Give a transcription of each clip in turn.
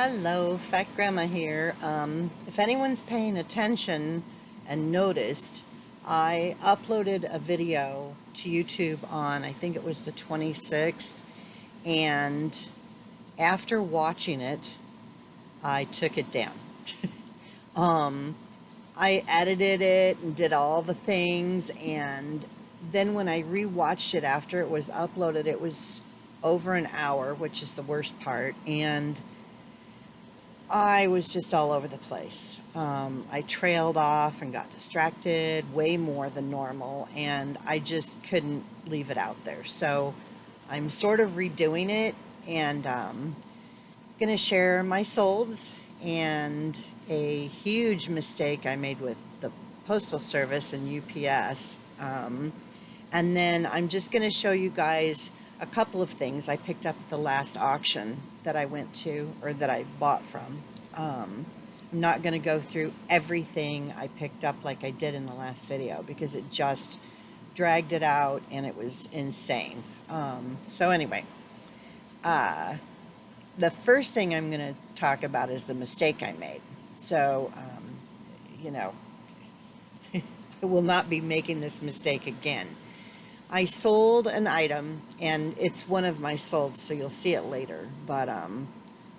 Hello, Fat Grandma here. If anyone's paying attention and noticed, I uploaded a video to YouTube on, I think it was the 26th, and after watching it, I took it down. um, I edited it and did all the things, and then when I rewatched it after it was uploaded, it was over an hour, which is the worst part, and I was just all over the place. I trailed off and got distracted way more than normal, and I just couldn't leave it out there. So I'm sort of redoing it, and going to share my solds and a huge mistake I made with the Postal Service and UPS. And then I'm just going to show you guys a couple of things I picked up at the last auction that I went to, or that I bought from. I'm not going to go through everything I picked up like I did in the last video because it just dragged it out and it was insane. So anyway, the first thing I'm going to talk about is the mistake I made. So, you know, I will not be making this mistake again. I sold an item, and it's one of my solds, so you'll see it later. But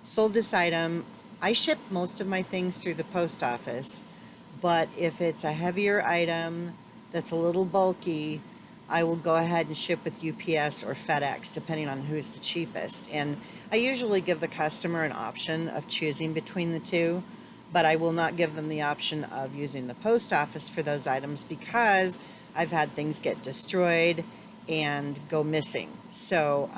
sold this item. I ship most of my things through the post office, but if it's a heavier item that's a little bulky, I will go ahead and ship with UPS or FedEx, depending on who's the cheapest. And I usually give the customer an option of choosing between the two, but I will not give them the option of using the post office for those items because I've had things get destroyed and go missing. So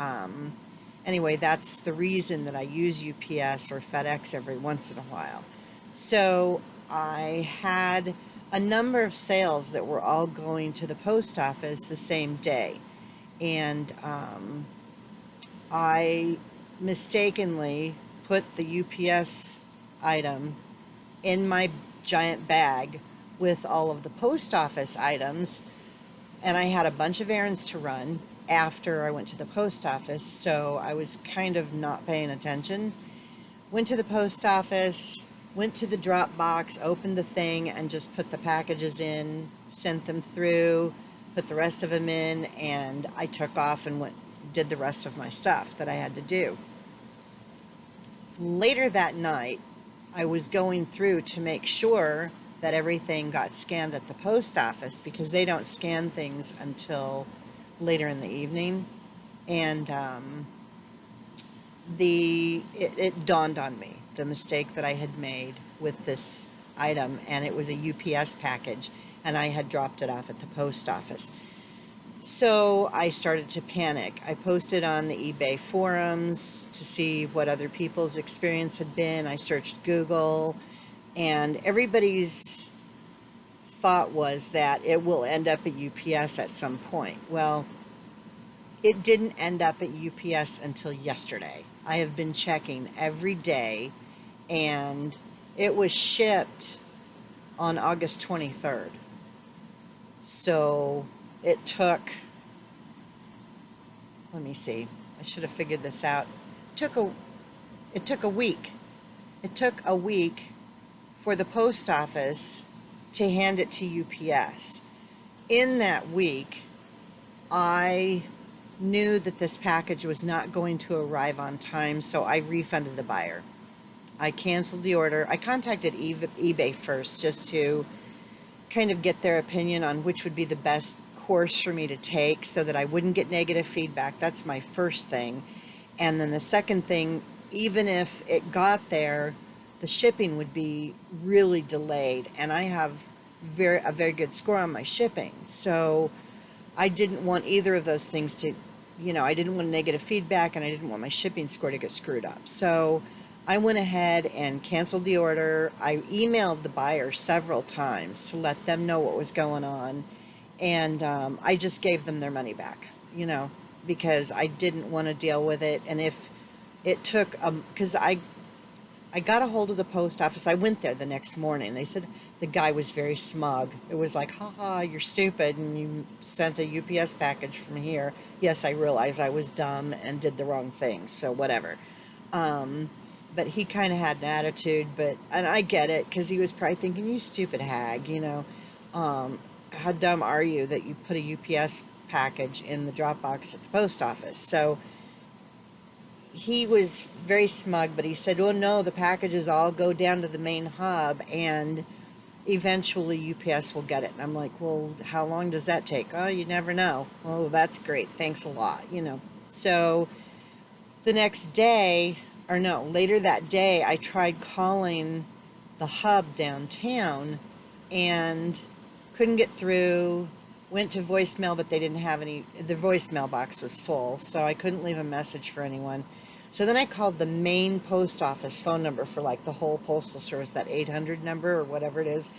anyway, that's the reason that I use UPS or FedEx every once in a while. So I had a number of sales that were all going to the post office the same day. And I mistakenly put the UPS item in my giant bag with all of the post office items, and I had a bunch of errands to run after I went to the post office, so I was kind of not paying attention. Went to the post office, went to the drop box, opened the thing, and just put the packages in, sent them through, put the rest of them in, and I took off and did the rest of my stuff that I had to do. Later that night, I was going through to make sure that everything got scanned at the post office because they don't scan things until later in the evening. And it dawned on me the mistake that I had made with this item, and it was a UPS package, and I had dropped it off at the post office. So I started to panic. I posted on the eBay forums to see what other people's experience had been. I searched Google, and everybody's thought was that it will end up at UPS at some point. Well, it didn't end up at UPS until yesterday. I have been checking every day, and it was shipped on August 23rd. So it took, let me see, I should have figured this out. It took a week. It took a week for the post office to hand it to UPS. In that week, I knew that this package was not going to arrive on time, so I refunded the buyer. I canceled the order. I contacted eBay first just to kind of get their opinion on which would be the best course for me to take so that I wouldn't get negative feedback. That's my first thing. And then the second thing, even if it got there, the shipping would be really delayed, and I have a very good score on my shipping. So I didn't want either of those things to, I didn't want negative feedback, and I didn't want my shipping score to get screwed up. So I went ahead and canceled the order. I emailed the buyer several times to let them know what was going on. And I just gave them their money back, because I didn't want to deal with it. And if it took, because I got a hold of the post office. I went there the next morning. They said the guy was very smug. It was like, haha, you're stupid, and you sent a UPS package from here. Yes, I realized I was dumb and did the wrong thing, so whatever. but he kind of had an attitude, and I get it, because he was probably thinking, you stupid hag, how dumb are you that you put a UPS package in the drop box at the post office? So he was very smug, but he said, oh no, the packages all go down to the main hub, and eventually UPS will get it. And I'm like, well, how long does that take? Oh, you never know. Oh, that's great. Thanks a lot. So the next day, or no, later that day, I tried calling the hub downtown and couldn't get through. Went to voicemail, but they didn't have any, the voicemail box was full, so I couldn't leave a message for anyone. So then I called the main post office phone number for like the whole postal service, that 800 number or whatever it is.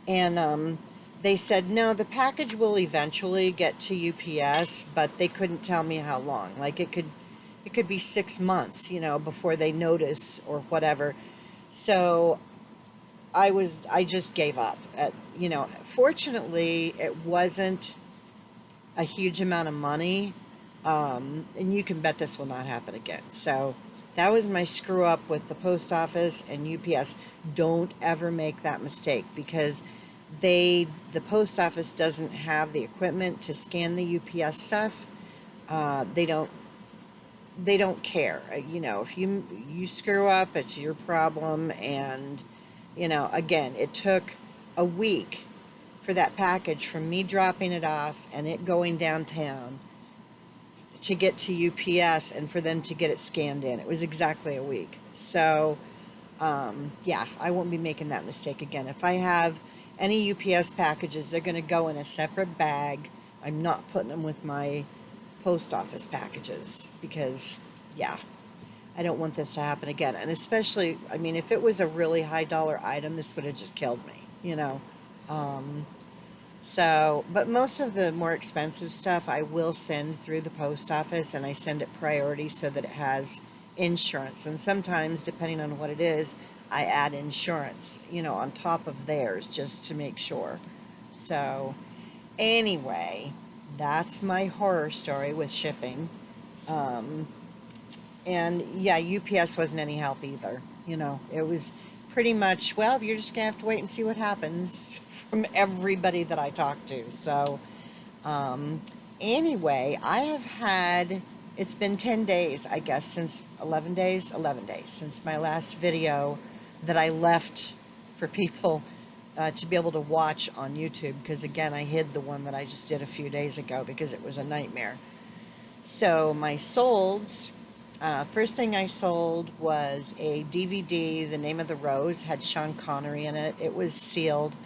And they said, no, the package will eventually get to UPS, but they couldn't tell me how long. Like it could be 6 months, before they notice or whatever. So I just gave up. Fortunately, it wasn't a huge amount of money, and you can bet this will not happen again. So that was my screw up with the post office and UPS. Don't ever make that mistake, because the post office doesn't have the equipment to scan the UPS stuff. They don't care. If you screw up, it's your problem. And again, it took a week for that package from me dropping it off and it going downtown to get to UPS and for them to get it scanned in. It was exactly a week. So yeah, I won't be making that mistake again. If I have any UPS packages, they're going to go in a separate bag. I'm not putting them with my post office packages, because yeah, I don't want this to happen again. And especially, I mean, if it was a really high dollar item, this would have just killed me. So, but most of the more expensive stuff I will send through the post office, and I send it priority so that it has insurance. And sometimes, depending on what it is, I add insurance, on top of theirs, just to make sure. So anyway, that's my horror story with shipping. And yeah, UPS wasn't any help either. It was pretty much, well, you're just gonna have to wait and see what happens from everybody that I talked to. So anyway, it's been 10 days, I guess, since 11 days, since my last video that I left for people to be able to watch on YouTube, because again, I hid the one that I just did a few days ago because it was a nightmare. So my solds, first thing I sold was a DVD, The Name of the Rose, had Sean Connery in it. It was sealed.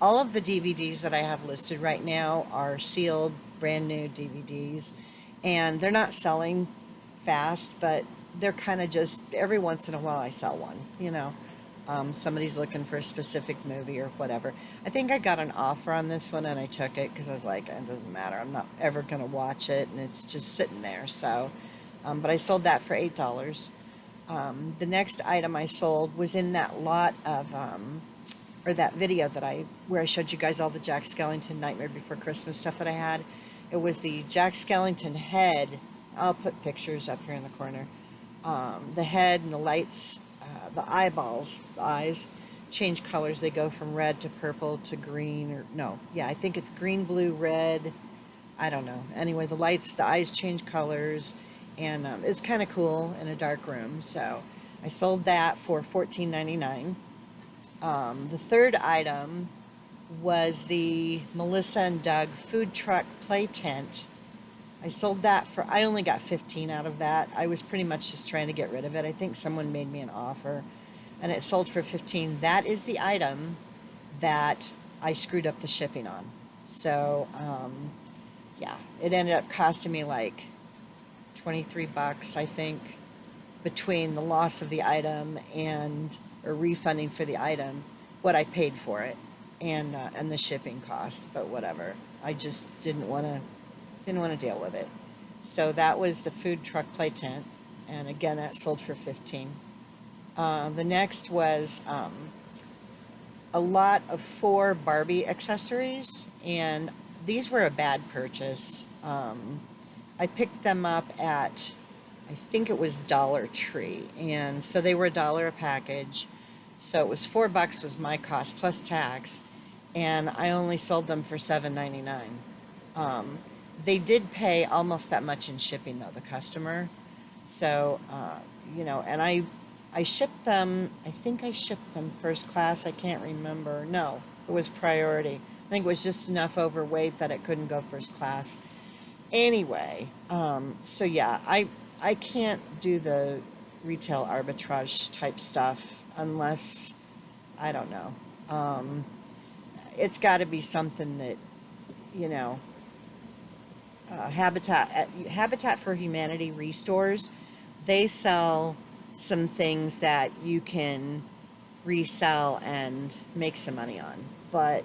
All of the DVDs that I have listed right now are sealed, brand new DVDs, and they're not selling fast, but they're kind of just, every once in a while I sell one. Somebody's looking for a specific movie or whatever. I think I got an offer on this one and I took it because I was like, it doesn't matter, I'm not ever going to watch it, and it's just sitting there. So but I sold that for $8. The next item I sold was in that lot of or that video where I showed you guys all the Jack Skellington Nightmare Before Christmas stuff that I had. It was the Jack Skellington head. I'll put pictures up here in the corner. The head and the lights, the eyeballs, the eyes change colors. They go from red to purple to green, or no, yeah, I think it's green, blue, red. I don't know. Anyway, the eyes change colors, and it's kind of cool in a dark room. So I sold that for $14.99. The third item was the Melissa and Doug food truck play tent. I sold that I only got 15 out of that. I was pretty much just trying to get rid of it. I think someone made me an offer, and it sold for 15. That is the item that I screwed up the shipping on. So, yeah, it ended up costing me like $23, I think, between the loss of the item or refunding for the item, what I paid for it, and the shipping cost. But whatever, I just didn't want to deal with it. So that was the food truck play tent, and again, that sold for 15. The next was a lot of 4 Barbie accessories, and these were a bad purchase. I picked them up at I think it was Dollar Tree, and so they were $1 a package. So it was $4 was my cost plus tax, and I only sold them for $7.99. Um, they did pay almost that much in shipping though, the customer. So and I shipped them. I think I shipped them first class. I can't remember. No, it was priority. I think it was just enough overweight that it couldn't go first class. Anyway, so yeah, I can't do the retail arbitrage type stuff unless I don't know. Um, it's got to be something that you know Habitat for Humanity restores. They sell some things that you can resell and make some money on. But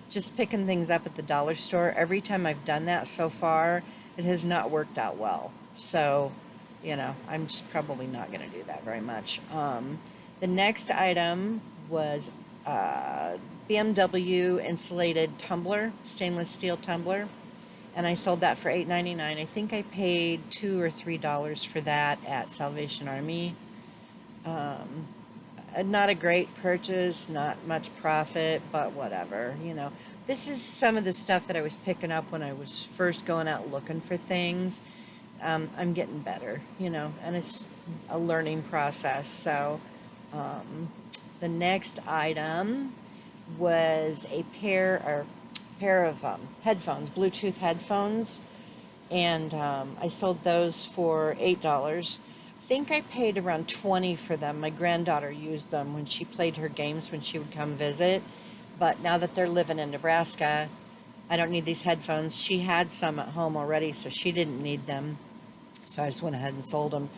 just picking things up at the dollar store, every time I've done that so far, it has not worked out well. So, I'm just probably not going to do that very much. The next item was BMW insulated tumbler, stainless steel tumbler, and I sold that for $8.99. I think I paid $2 or $3 for that at Salvation Army. Um, Not a great purchase, not much profit, but whatever. This is some of the stuff that I was picking up when I was first going out looking for things. I'm getting better, and it's a learning process. So, um, the next item was a pair of headphones, Bluetooth headphones, and I sold those for $8. I think I paid around 20 for them. My granddaughter used them when she played her games when she would come visit. But now that they're living in Nebraska, I don't need these headphones. She had some at home already, so she didn't need them. So I just went ahead and sold them.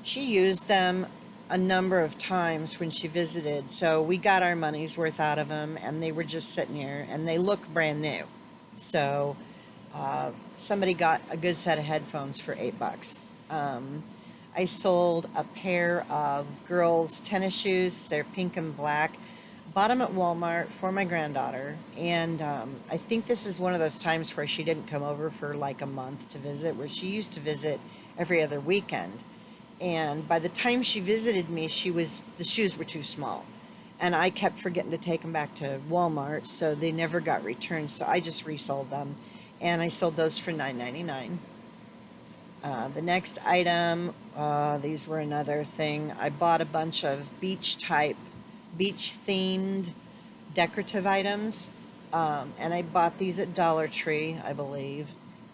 She used them a number of times when she visited, so we got our money's worth out of them, and they were just sitting here, and they look brand new. So somebody got a good set of headphones for $8. I sold a pair of girls' tennis shoes. They're pink and black. Bought them at Walmart for my granddaughter. And I think this is one of those times where she didn't come over for like a month to visit, where she used to visit every other weekend. And by the time she visited me, the shoes were too small. And I kept forgetting to take them back to Walmart, so they never got returned. So I just resold them. And I sold those for $9.99. The next item, these were another thing. I bought a bunch of beach-themed decorative items, and I bought these at Dollar Tree, I believe,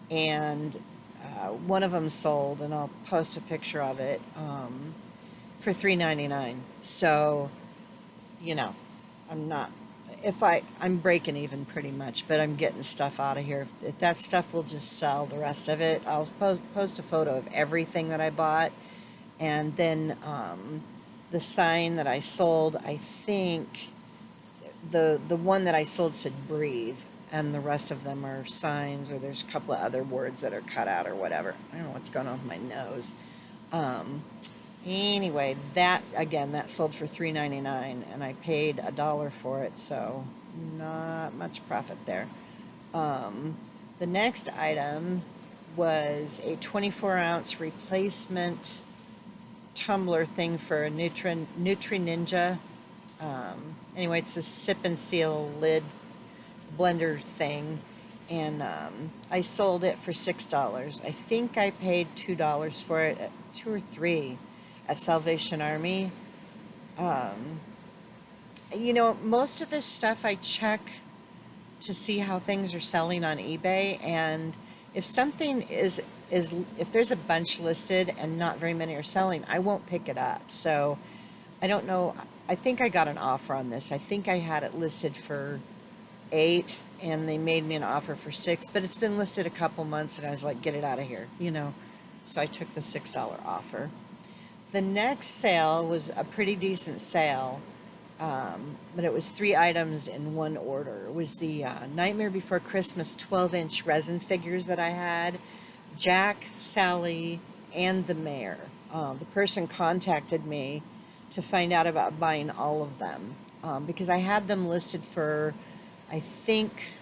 and one of them sold, and I'll post a picture of it, for $3.99. So, I'm not, I'm breaking even pretty much, but I'm getting stuff out of here. If that stuff will just sell, the rest of it, I'll post a photo of everything that I bought. And then the sign that I sold, I think the one that I sold said breathe, and the rest of them are signs, or there's a couple of other words that are cut out or whatever. I don't know what's going on with my nose. Anyway, that sold for $3.99, and I paid $1 for it, so not much profit there. The next item was a 24-ounce replacement tumbler thing for a Nutri Ninja. Anyway, it's a sip and seal lid blender thing, and I sold it for $6. I think I paid $2 for it, 2 or 3 at Salvation Army. Most of this stuff I check to see how things are selling on eBay, and if something if there's a bunch listed and not very many are selling, I won't pick it up. So I don't know. I think I got an offer on this. I think I had it listed for $8, and they made me an offer for $6, but it's been listed a couple months, and I was like, get it out of here, So I took the $6 offer. The next sale was a pretty decent sale, but it was 3 items in one order. It was the Nightmare Before Christmas 12-inch resin figures that I had, Jack, Sally, and the mayor. The person contacted me to find out about buying all of them, because I had them listed for, I think,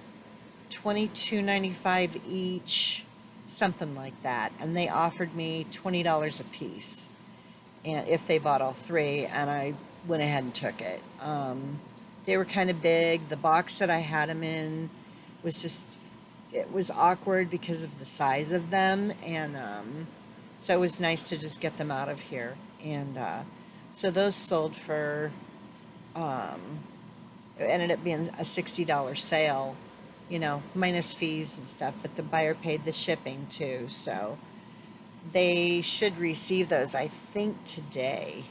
$22.95 each, something like that. And they offered me $20 a piece, and if they bought all three, and I went ahead and took it. They were kind of big. The box that I had them in was just, it was awkward because of the size of them, and so it was nice to just get them out of here. And so those sold for, it ended up being a $60 sale, minus fees and stuff, but the buyer paid the shipping too. So they should receive those, I think, today.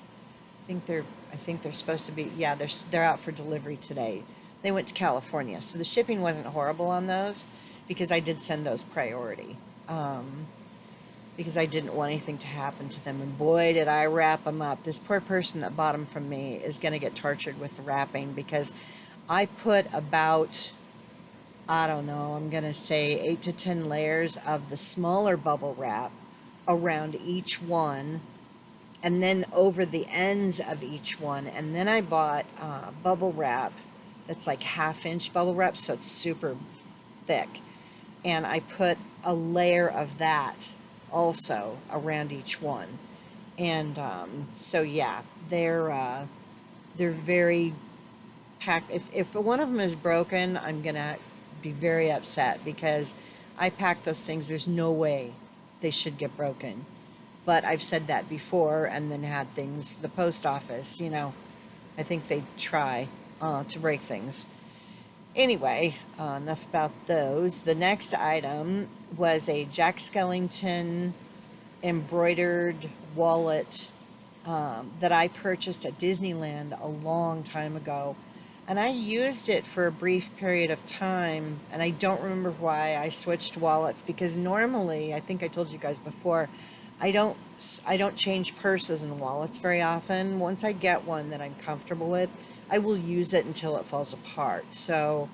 I think they're supposed to be, yeah, they're out for delivery today. They went to California, so the shipping wasn't horrible on those because I did send those priority. Because I didn't want anything to happen to them, and boy, did I wrap them up. This poor person that bought them from me is going to get tortured with the wrapping because I put about, I don't know, I'm going to say 8 to 10 layers of the smaller bubble wrap around each one, and then over the ends of each one. And then I bought bubble wrap that's like 1/2 inch bubble wrap, so it's super thick. And I put a layer of that also around each one. And so yeah, they're very packed. If one of them is broken, I'm gonna be very upset because I packed those things. There's no way they should get broken. But I've said that before, and then had things, the post office, I think they try to break things. Anyway, enough about those. The next item was a Jack Skellington embroidered wallet that I purchased at Disneyland a long time ago. And I used it for a brief period of time, and I don't remember why I switched wallets, because normally, I think I told you guys before, I don't change purses and wallets very often. Once I get one that I'm comfortable with, I will use it until it falls apart. So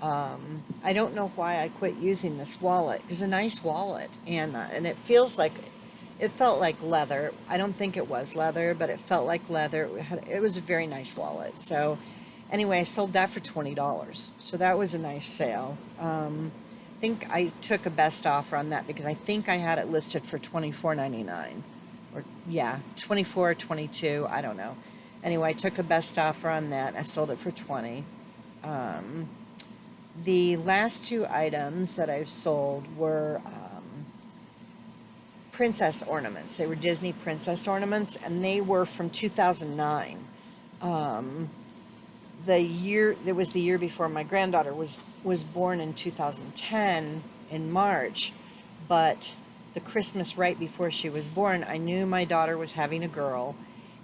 I don't know why I quit using this wallet. It's a nice wallet, and it felt like leather. I don't think it was leather, but it felt like leather. It was a very nice wallet. So anyway, I sold that for $20. So that was a nice sale. I think I took a best offer on that because I think I had it listed for $24.99, or yeah, 24, 22. I don't know. Anyway, I took a best offer on that. I sold it for 20. The last two items that I've sold were princess ornaments. They were Disney princess ornaments, and they were from 2009. It was the year before my granddaughter was born, in 2010 in March, but the Christmas right before she was born, I knew my daughter was having a girl,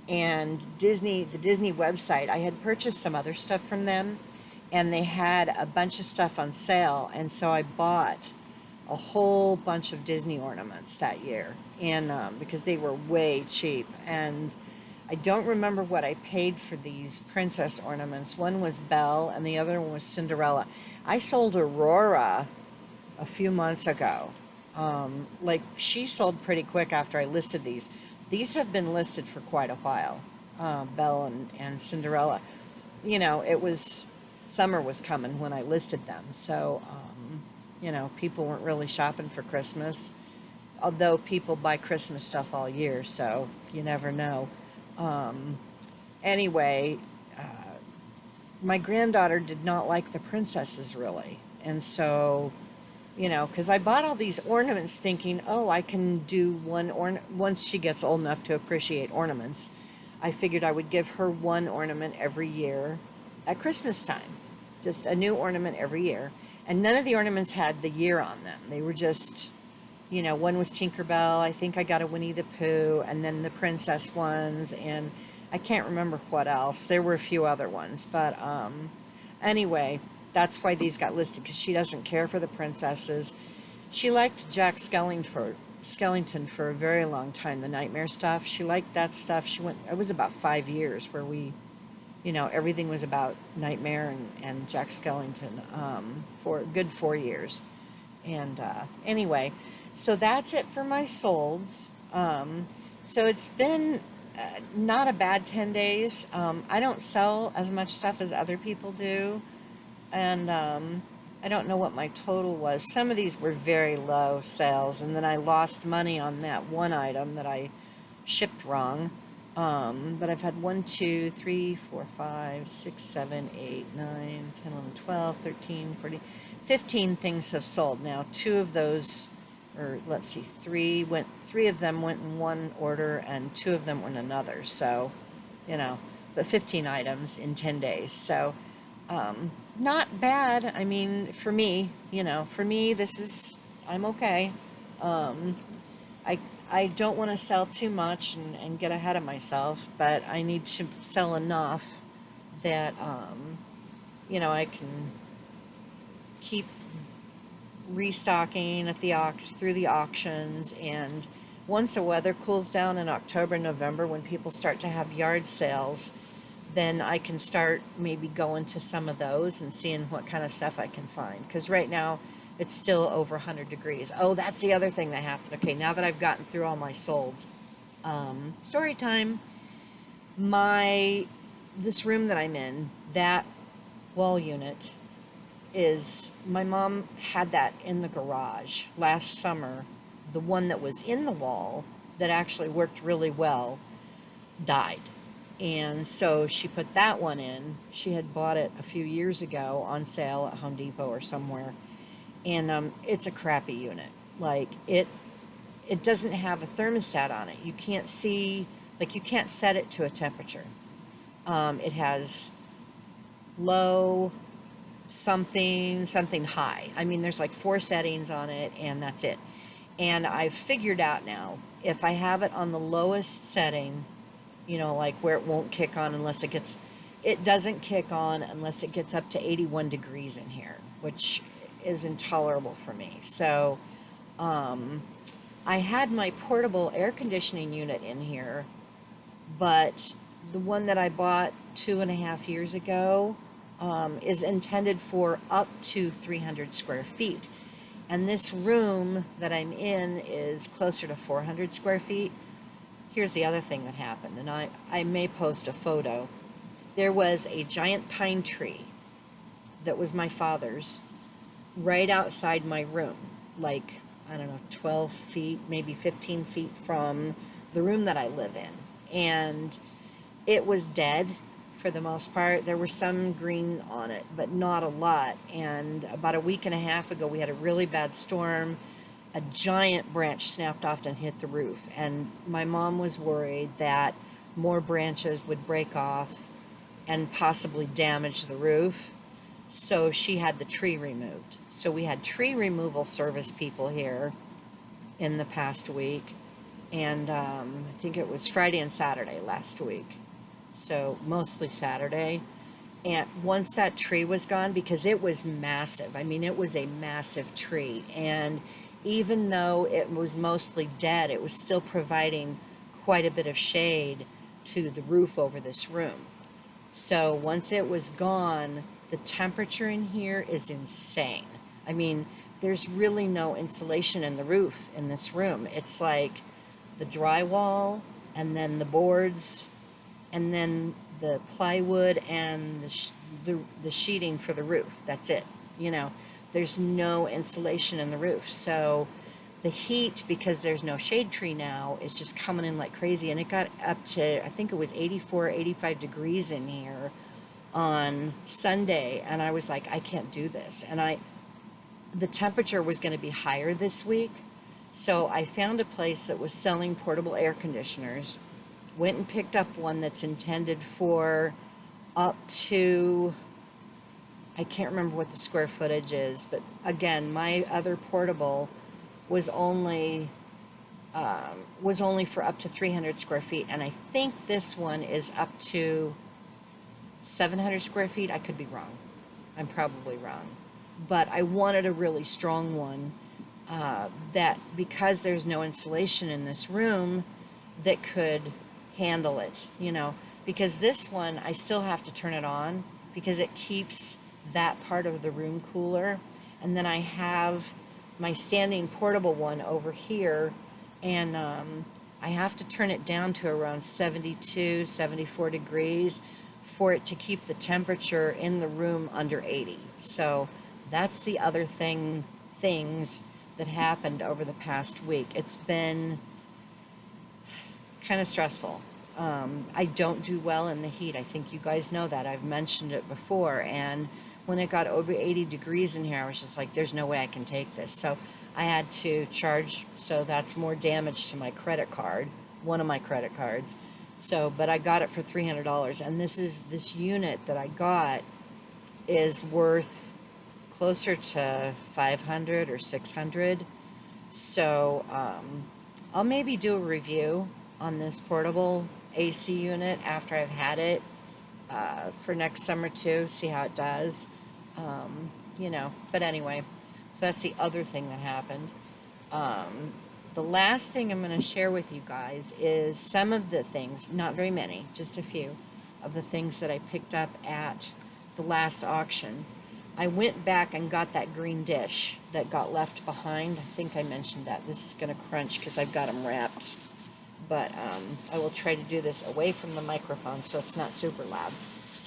and the Disney website, I had purchased some other stuff from them, and they had a bunch of stuff on sale, and so I bought a whole bunch of Disney ornaments that year, and because they were way cheap. And I don't remember what I paid for these princess ornaments. One was Belle and the other one was Cinderella. I sold Aurora a few months ago. She sold pretty quick after I listed these. These have been listed for quite a while, Belle and Cinderella. Summer was coming when I listed them, so people weren't really shopping for Christmas, although people buy Christmas stuff all year, so you never know. Anyway, my granddaughter did not like the princesses really, and so because I bought all these ornaments thinking, oh, I can do one once she gets old enough to appreciate ornaments. I figured I would give her one ornament every year at Christmas time, just a new ornament every year. And none of the ornaments had the year on them. They were just, one was Tinkerbell. I think I got a Winnie the Pooh, and then the princess ones, and I can't remember what else. There were a few other ones, but anyway, that's why these got listed, because she doesn't care for the princesses. She liked Jack Skellington for a very long time, the Nightmare stuff. She liked that stuff. It was about 5 years where we, everything was about Nightmare and Jack Skellington for a good 4 years. And anyway, so that's it for my solds. So it's been not a bad 10 days. I don't sell as much stuff as other people do. And I don't know what my total was. Some of these were very low sales, and then I lost money on that one item that I shipped wrong. But I've had 1, 2, 3, 4, 5, 6, 7, 8, 9, 10, 11, 12, 13, 14, 15 things have sold. Now, two of those, or let's see, three of them went in one order and two of them went in another. So, you know, but 15 items in 10 days. So, not bad. I mean, for me, for me, I'm okay. Um, I, I don't want to sell too much and get ahead of myself, but I need to sell enough that, I can keep restocking at the through the auctions. And once the weather cools down in October, November, when people start to have yard sales, then I can start maybe going to some of those and seeing what kind of stuff I can find. Because right now it's still over 100 degrees. Oh, that's the other thing that happened. Okay, now that I've gotten through all my solds, story time. This room that I'm in, that wall unit is, my mom had that in the garage last summer. The one that was in the wall that actually worked really well died. And so she put that one in. She had bought it a few years ago on sale at Home Depot or somewhere. And it's a crappy unit. Like it doesn't have a thermostat on it. You can't see, like you can't set it to a temperature. It has low, something high. I mean, there's like 4 settings on it and that's it. And I've figured out now, if I have it on the lowest setting, like where it won't kick on unless it doesn't kick on unless it gets up to 81 degrees in here, which is intolerable for me. So, I had my portable air conditioning unit in here, but the one that I bought 2.5 years ago, is intended for up to 300 square feet. And this room that I'm in is closer to 400 square feet. Here's the other thing that happened, and I may post a photo. There was a giant pine tree that was my father's right outside my room, like, I don't know, 12 feet, maybe 15 feet from the room that I live in. And it was dead for the most part. There was some green on it, but not a lot. And about a week and a half ago, we had a really bad storm. A giant branch snapped off and hit the roof. And my mom was worried that more branches would break off and possibly damage the roof. So she had the tree removed. So we had tree removal service people here in the past week. And I think it was Friday and Saturday last week. So mostly Saturday. And once that tree was gone, because it was massive, I mean, it was a massive tree. And even though it was mostly dead, it was still providing quite a bit of shade to the roof over this room. So once it was gone, the temperature in here is insane. I mean, there's really no insulation in the roof in this room. It's like the drywall and then the boards and then the plywood and the sheeting for the roof. That's it. There's no insulation in the roof. So the heat, because there's no shade tree now, is just coming in like crazy. And it got up to, I think it was 84, 85 degrees in here on Sunday. And I was like, I can't do this. And the temperature was going to be higher this week. So I found a place that was selling portable air conditioners. Went and picked up one that's intended for up to, I can't remember what the square footage is, but again, my other portable was only for up to 300 square feet, and I think this one is up to 700 square feet. I could be wrong. I'm probably wrong. But I wanted a really strong one that, because there's no insulation in this room, that could handle it, because this one, I still have to turn it on because it keeps that part of the room cooler. And then I have my standing portable one over here, and I have to turn it down to around 72, 74 degrees for it to keep the temperature in the room under 80. So That's the other things that happened over the past week. It's been kind of stressful. I don't do well in the heat. I think you guys know that. I've mentioned it before. And when it got over 80 degrees in here, I was just like, there's no way I can take this. So I had to charge. So that's more damage to my credit card, one of my credit cards. So, but I got it for $300. And this unit that I got is worth closer to 500 or 600. So I'll maybe do a review on this portable AC unit after I've had it for next summer too, see how it does. You know, but anyway, so that's the other thing that happened. The last thing I'm going to share with you guys is some of the things, not very many, just a few of the things that I picked up at the last auction. I went back and got that green dish that got left behind. I think I mentioned that. This is going to crunch because I've got them wrapped. But I will try to do this away from the microphone so it's not super loud.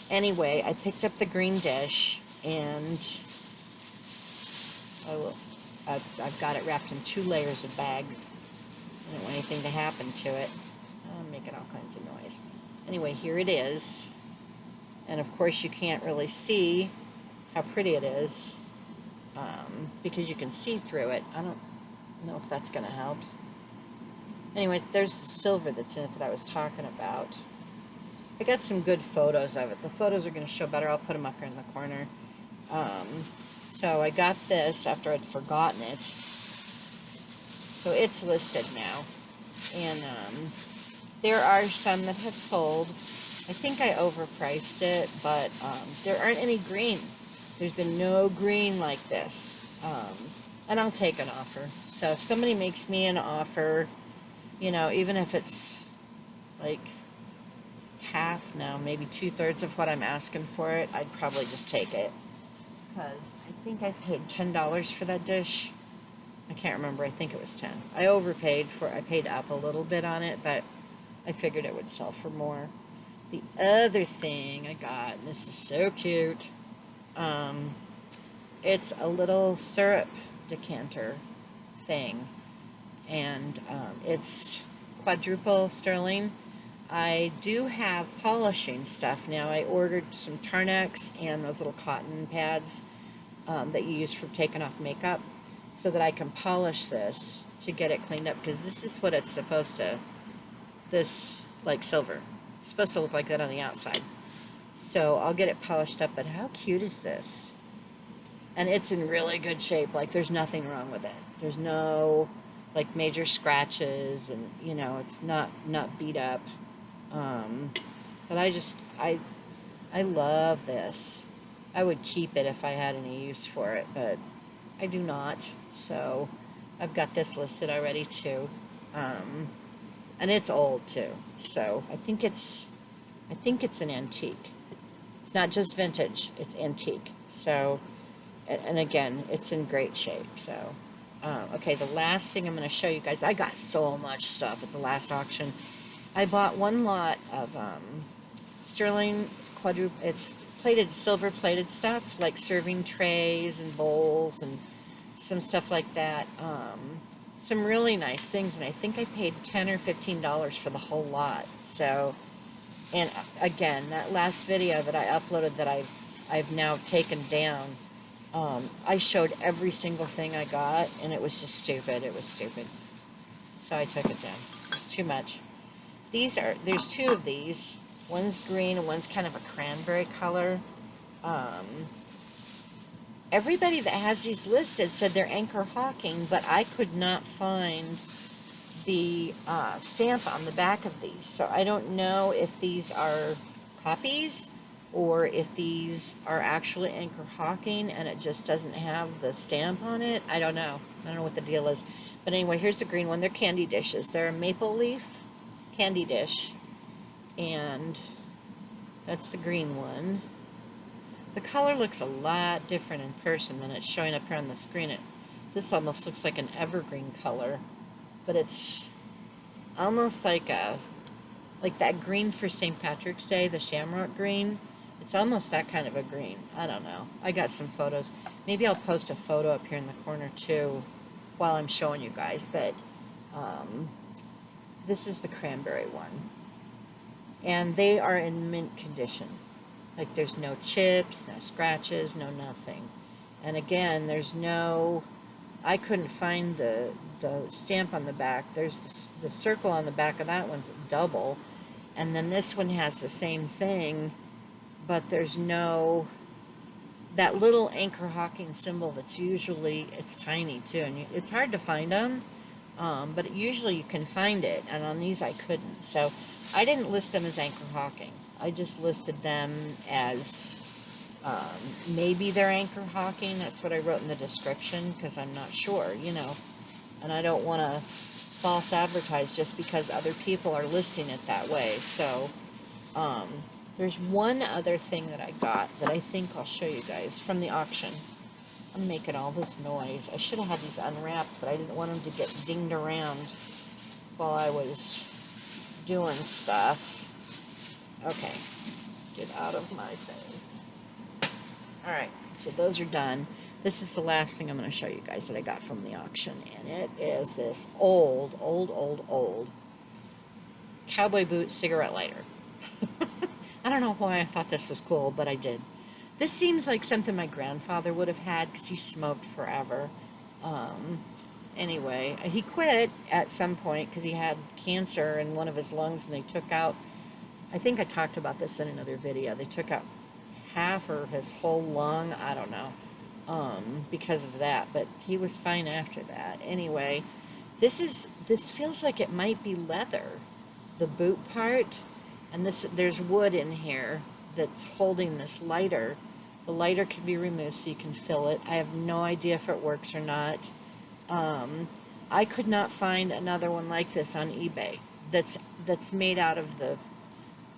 Anyway, I picked up the green dish and I've got it wrapped in 2 layers of bags. I don't want anything to happen to it. I'm making all kinds of noise. Anyway, here it is. And of course you can't really see how pretty it is because you can see through it. I don't know if that's going to help. Anyway, there's the silver that's in it that I was talking about. I got some good photos of it. The photos are going to show better. I'll put them up here in the corner. So I got this after I'd forgotten it. So it's listed now. And there are some that have sold. I think I overpriced it, but there aren't any green. There's been no green like this. And I'll take an offer. So if somebody makes me an offer, you know, even if it's like half, no, maybe 2/3 of what I'm asking for it, I'd probably just take it. Because I think I paid $10 for that dish. I can't remember. I think it was 10. I overpaid for it. I paid up a little bit on it, but I figured it would sell for more. The other thing I got, and this is so cute, it's a little syrup decanter thing. And it's quadruple sterling. I do have polishing stuff now. I ordered some Tarnex and those little cotton pads that you use for taking off makeup so that I can polish this to get it cleaned up, because this is what it's supposed to, this like silver. It's supposed to look like that on the outside. So I'll get it polished up, but how cute is this? And it's in really good shape. Like there's nothing wrong with it. There's no like major scratches, and you know, it's not beat up. But I love this. I would keep it if I had any use for it, but I do not. So I've got this listed already too. And it's old too. So I think it's an antique. It's not just vintage, it's antique. So, and again, it's in great shape. So, okay, the last thing I'm going to show you guys, I got so much stuff at the last auction. I bought one lot of sterling it's plated, silver plated stuff, like serving trays and bowls and some stuff like that. Some really nice things, and I think I paid $10 or $15 for the whole lot. So, and again, that last video that I uploaded that I've now taken down, I showed every single thing I got, and it was just stupid. It was stupid. So I took it down. It's too much. There's 2 of these. One's green and one's kind of a cranberry color. Everybody that has these listed said they're Anchor Hawking, but I could not find the stamp on the back of these. So I don't know if these are copies or if these are actually Anchor Hawking and it just doesn't have the stamp on it. I don't know. I don't know what the deal is. But anyway, here's the green one. They're candy dishes. They're a maple leaf candy dish. And that's the green one. The color looks a lot different in person than it's showing up here on the screen. This almost looks like an evergreen color, but it's almost like that green for St. Patrick's Day, the shamrock green. It's almost that kind of a green. I don't know. I got some photos. Maybe I'll post a photo up here in the corner too while I'm showing you guys. But um, this is the cranberry one. And they are in mint condition. Like there's no chips, no scratches, no nothing. And again, there's no, I couldn't find the stamp on the back. There's the circle on the back of that one's double. And then this one has the same thing, but there's no, that little anchor hawking symbol that's usually, it's tiny too, and it's hard to find them, but usually you can find it, and on these I couldn't. So I didn't list them as anchor hawking. I just listed them as maybe they're anchor hawking. That's what I wrote in the description, because I'm not sure, you know, and I don't want to false advertise just because other people are listing it that way. So there's one other thing that I got that I think I'll show you guys from the auction. I'm making all this noise. I should have had these unwrapped, but I didn't want them to get dinged around while I was doing stuff. Okay, get out of my face. Alright, so those are done. This is the last thing I'm going to show you guys that I got from the auction, and it is this old cowboy boot cigarette lighter. I don't know why I thought this was cool, but I did. This seems like something my grandfather would have had because he smoked forever. Anyway, he quit at some point because he had cancer in one of his lungs, and they took out, I think I talked about this in another video, they took out half or his whole lung, I don't know, because of that, but he was fine after that. Anyway, this feels like it might be leather, the boot part. And there's wood in here that's holding this lighter. The lighter can be removed so you can fill it. I have no idea if it works or not. I could not find another one like this on eBay that's made out of the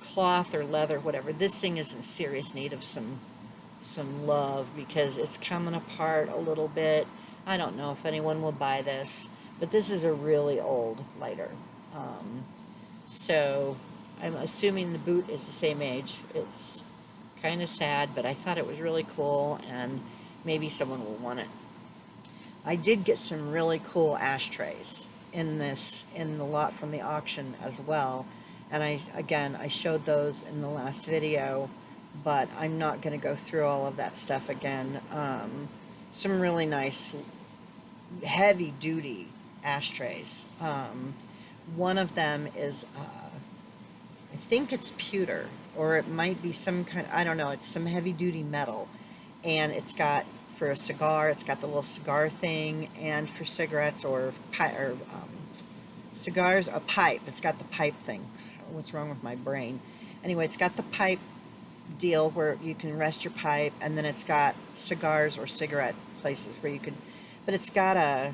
cloth or leather, whatever. This thing is in serious need of some love because it's coming apart a little bit. I don't know if anyone will buy this, but this is a really old lighter. So I'm assuming the boot is the same age. It's kind of sad, but I thought it was really cool, and maybe someone will want it. I did get some really cool ashtrays in the lot from the auction as well, and I showed those in the last video, but I'm not going to go through all of that stuff again. Some really nice heavy duty ashtrays. One of them is I think it's pewter, or it might be some kind, I don't know, it's some heavy duty metal, and it's got, for a cigar, it's got the little cigar thing, and for cigarettes or cigars, a pipe, it's got the pipe thing. What's wrong with my brain? Anyway, it's got the pipe deal where you can rest your pipe, and then it's got cigars or cigarette places where you could, but it's got a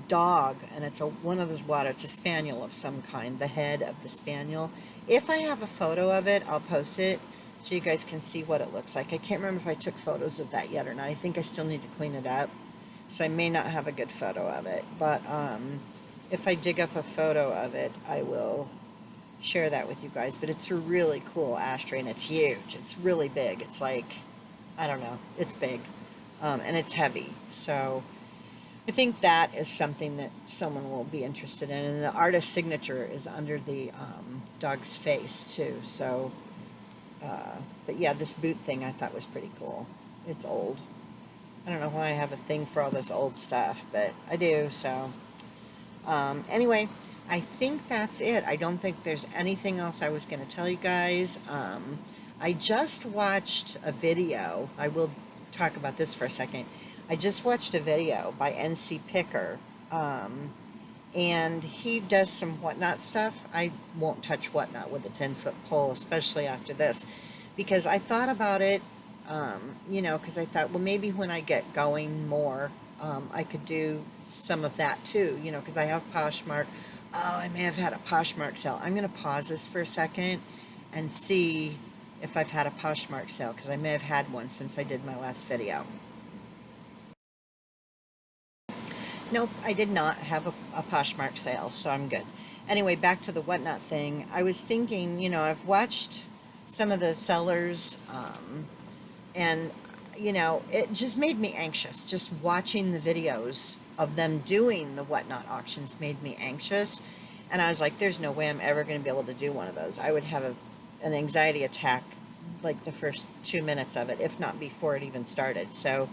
dog, and it's one of those it's a spaniel of some kind, the head of the spaniel. If I have a photo of it, I'll post it so you guys can see what it looks like. I can't remember if I took photos of that yet or not. I think I still need to clean it up, so I may not have a good photo of it, but if I dig up a photo of it, I will share that with you guys. But it's a really cool ashtray, and it's huge. It's really big. It's like, I don't know, it's big, and it's heavy, so I think that is something that someone will be interested in. And the artist signature is under the dog's face too. So, but yeah, this boot thing I thought was pretty cool. It's old. I don't know why I have a thing for all this old stuff, but I do. So, anyway, I think that's it. I don't think there's anything else I was going to tell you guys. I just watched a video. I will talk about this for a second. I just watched a video by NC Picker, and he does some WhatNot stuff. I won't touch WhatNot with a 10-foot pole, especially after this, because I thought about it, you know, because I thought, well, maybe when I get going more, I could do some of that too, you know, because I have Poshmark. Oh, I may have had a Poshmark sale. I'm going to pause this for a second and see if I've had a Poshmark sale, because I may have had one since I did my last video. Nope, I did not have a Poshmark sale, so I'm good. Anyway, back to the WhatNot thing. I was thinking, you know, I've watched some of the sellers, and you know, it just made me anxious. Just watching the videos of them doing the WhatNot auctions made me anxious, and I was like, "There's no way I'm ever going to be able to do one of those. I would have an anxiety attack like the first 2 minutes of it, if not before it even started." So,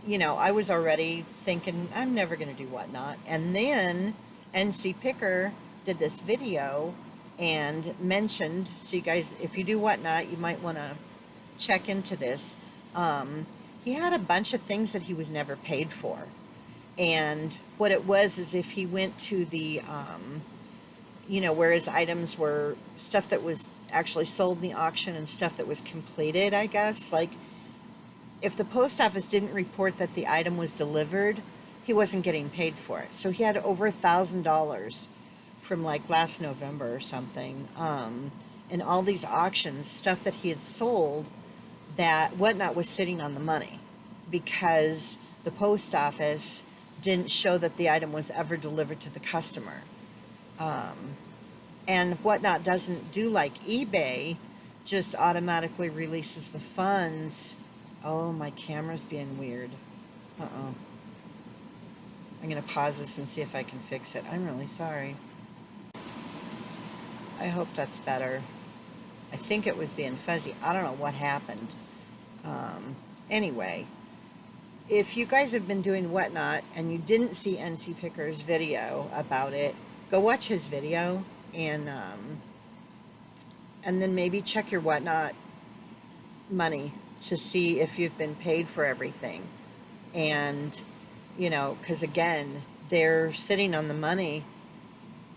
you know, I was already thinking I'm never going to do WhatNot, and then NC Picker did this video and mentioned, so you guys, if you do WhatNot, you might want to check into this. He had a bunch of things that he was never paid for. And what it was is if he went to the, you know, where his items were stuff that was actually sold in the auction and stuff that was completed, I guess. Like, if the post office didn't report that the item was delivered, he wasn't getting paid for it. So he had over $1,000 from like last November or something, in all these auctions, stuff that he had sold that WhatNot was sitting on the money because the post office didn't show that the item was ever delivered to the customer. And WhatNot doesn't do like eBay, just automatically releases the funds. Oh, my camera's being weird. Uh-oh. I'm going to pause this and see if I can fix it. I'm really sorry. I hope that's better. I think it was being fuzzy. I don't know what happened. Anyway, if you guys have been doing WhatNot and you didn't see NC Picker's video about it, go watch his video and then maybe check your WhatNot money to see if you've been paid for everything. And, you know, because again, they're sitting on the money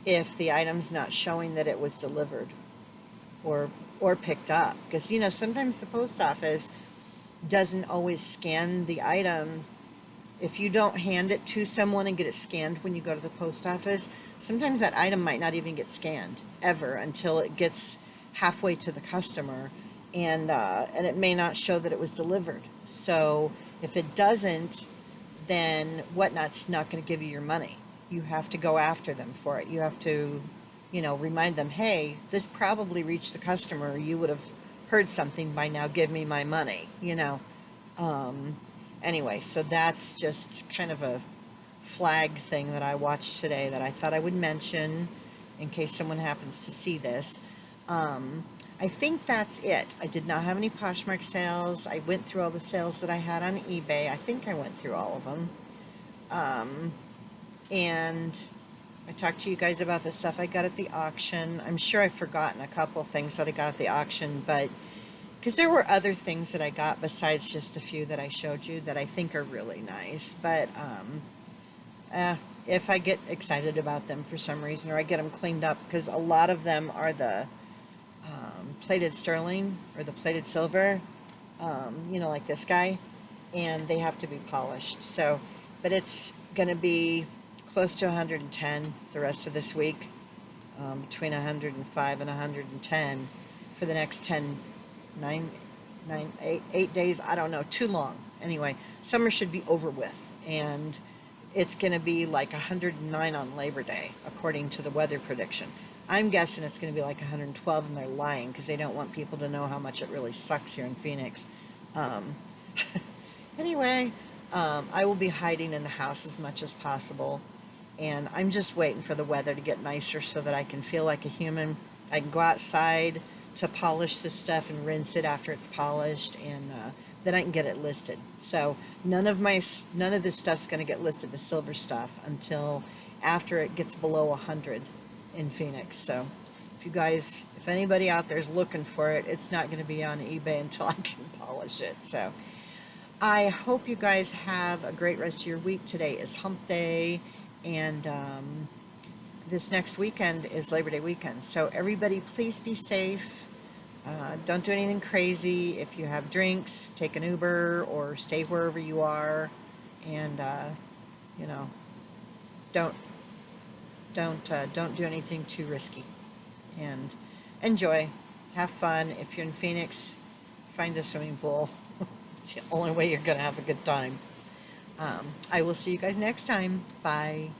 if the item's not showing that it was delivered or picked up. Because, you know, sometimes the post office doesn't always scan the item. If you don't hand it to someone and get it scanned when you go to the post office, sometimes that item might not even get scanned ever until it gets halfway to the customer, and it may not show that it was delivered. So if it doesn't, then WhatNot's not going to give you your money. You have to go after them for it. You have to, you know, remind them, hey, this probably reached the customer. You would have heard something by now. Give me my money, you know. Anyway, so that's just kind of a flag thing that I watched today that I thought I would mention in case someone happens to see this. I think that's it. I did not have any Poshmark sales. I went through all the sales that I had on eBay. I think I went through all of them. And I talked to you guys about the stuff I got at the auction. I'm sure I've forgotten a couple things that I got at the auction, but because there were other things that I got besides just the few that I showed you that I think are really nice. But if I get excited about them for some reason, or I get them cleaned up, because a lot of them are the plated sterling or the plated silver, you know, like this guy, and they have to be polished. So, but it's going to be close to 110 the rest of this week, between 105 and 110 for the next 8 days. I don't know, too long. Anyway, summer should be over with, and it's going to be like 109 on Labor Day, according to the weather prediction. I'm guessing it's going to be like 112, and they're lying because they don't want people to know how much it really sucks here in Phoenix. Anyway, I will be hiding in the house as much as possible, and I'm just waiting for the weather to get nicer so that I can feel like a human. I can go outside to polish this stuff and rinse it after it's polished, and then I can get it listed. So none of this stuff's going to get listed, the silver stuff, until after it gets below 100 in Phoenix. So if anybody out there is looking for it, it's not going to be on eBay until I can polish it. So I hope you guys have a great rest of your week. Today is hump day, and this next weekend is Labor Day weekend. So everybody, please be safe. Don't do anything crazy. If you have drinks, take an Uber or stay wherever you are, and you know, don't do anything too risky, and enjoy, have fun. If you're in Phoenix, find a swimming pool. It's the only way you're gonna have a good time. I will see you guys next time. Bye.